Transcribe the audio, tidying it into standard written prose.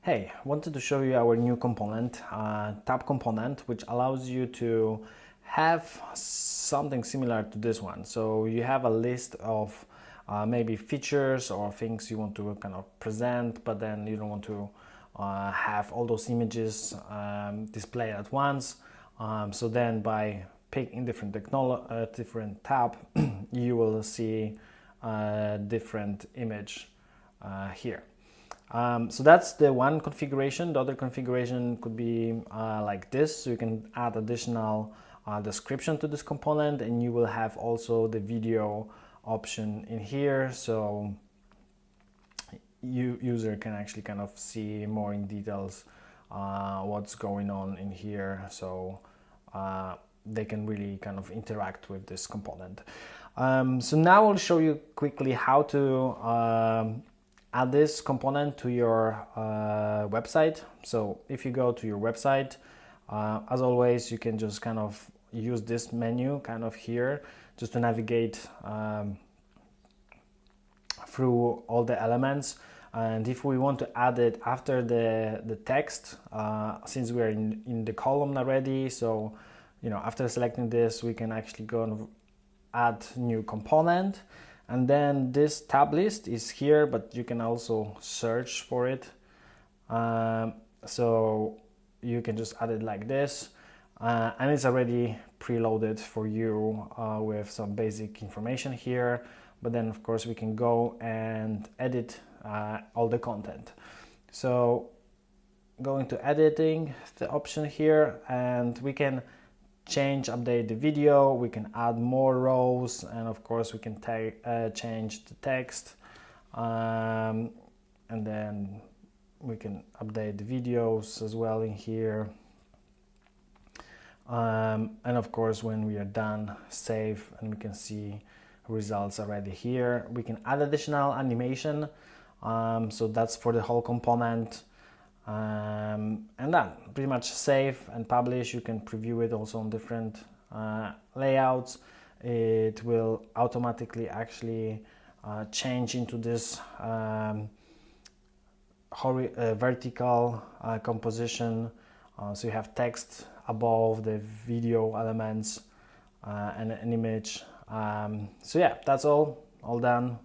Hey, wanted to show you our new component, tab component, which allows you to have something similar to this one. So you have a list of maybe features or things you want to kind of present, but then you don't want to have all those images displayed at once. So then by picking different different tab, you will see a different image here. So that's the one configuration. The other configuration could be like this. So you can add additional description to this component, and you will have also the video option in here. So user can actually kind of see more in details what's going on in here. So they can really kind of interact with this component. So now I'll show you quickly how to add this component to your website. So if you go to your website, as always, you can just kind of use this menu kind of here just to navigate through all the elements. And if we want to add it after the text, since we're in the column already, so after selecting this, we can actually go and add new component. And then this tab list is here, but you can also search for it. So you can just add it like this. And it's already preloaded for you with some basic information here. But then, of course, we can go and edit all the content. So going to editing, the option here, and we can update the video, we can add more rows, and of course we can change the text, and then we can update the videos as well in here, and of course when we are done, save, and we can see results already here. We can add additional animation, so that's for the whole component. And then pretty much save and publish. You can preview it also on different layouts. It will automatically actually change into this vertical composition. So you have text above the video elements and an image. So yeah, that's all done.